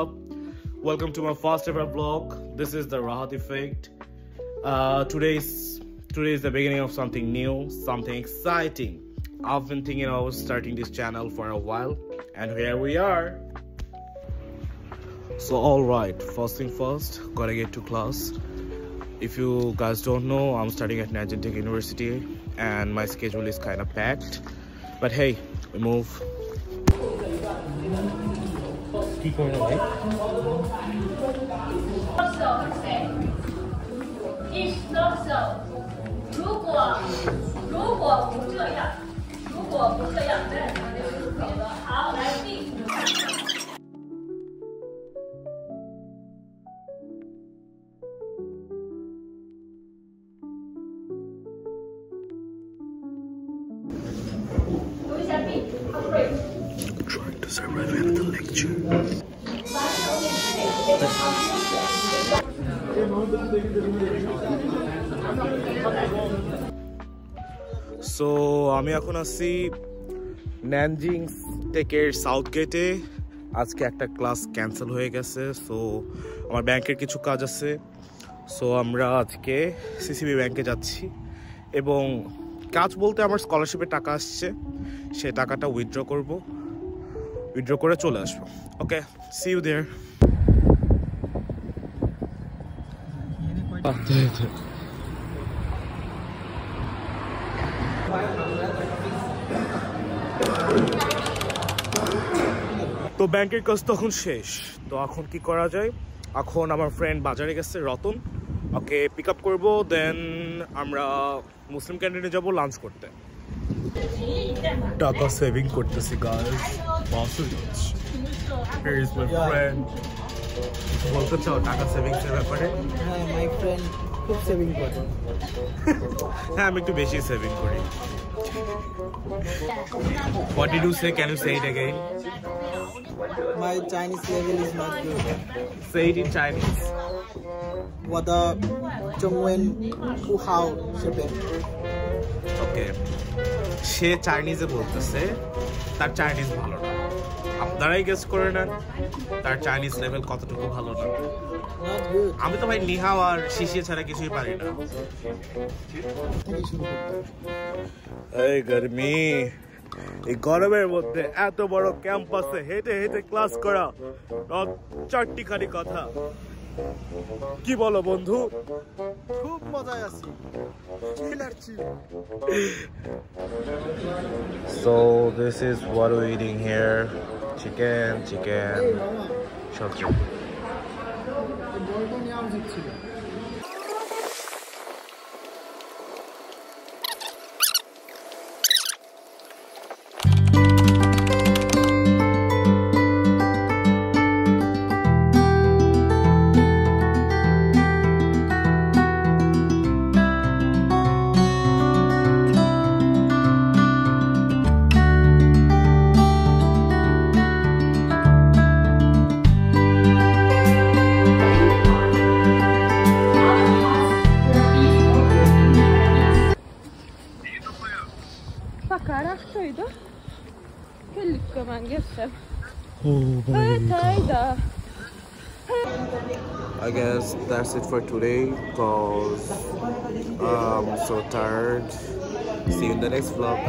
up? Welcome to my first ever vlog. This is the Rahat Effect. Today is the beginning of something new, something exciting. I've been thinking about starting this channel for a while, and here we are. So alright, first thing first, gotta get to class. If you guys don't know, I'm studying at Nanjing Tech University and my schedule is kind of packed. But hey, we move. Keep going away. Trying to survive the lecture. So আমি এখন আছি Nanjing টেকের south গেটে। আজকে একটা class cancel হয়ে গেছে, so আমার ব্যাংকের কিছু কাজ আছে। সো আমরা আজকে সিসিবি ব্যাংকে যাচ্ছি এবং কাজ বলতে আমার স্কলারশিপের টাকা আসছে, সে টাকাটা উইথড্র করব, উইথড্র করে চলে আসবো। ওকে, সি ইউ দেয়ার। তো ব্যাংকের কাজ তখন শেষ, তো এখন কি করা যায়? এখন আমার ফ্রেন্ড বাজারে গেছে, রতন, ওকে পিক আপ করবো, দেন আমরা মুসলিম ক্যান্টিনে যাবো লাঞ্চ করতে। টাকা সেভিং করতেছি গাইস, বাসে যাচ্ছি। Here is my friend. বলতে চাও টাকা সেভিংস এর ব্যাপারে? হ্যাঁ, মাই ফ্রেন্ড খুব সেভিং করে। হ্যাঁ, আমি একটু বেশি সেভিং করি। What did you say? Can you say it again? My Chinese level is not good. Say it in Chinese. 我的中文不好，是呗。 ওকে, সে চাইনিজে বলতেছে, তার চাইনিজ ভালো না। আপনারাই গেস করে নেন তার চাইনিজ লেভেল কতটুকু ভালো না। Not good. আমি তো ভাই নিহাও আর শিশিয়ে ছাড়া কিছুই পারি না। এই গরমি, এই গরমের মধ্যে এত বড় ক্যাম্পাসে হেঁটে হেঁটে ক্লাস করা চারটি খালি কথা। কি বলো বন্ধু? খুব মজায় আছি। So this is what we're eating here. Chicken. Shortcut. I guess that's it for today, because I'm so tired. See you in the next vlog.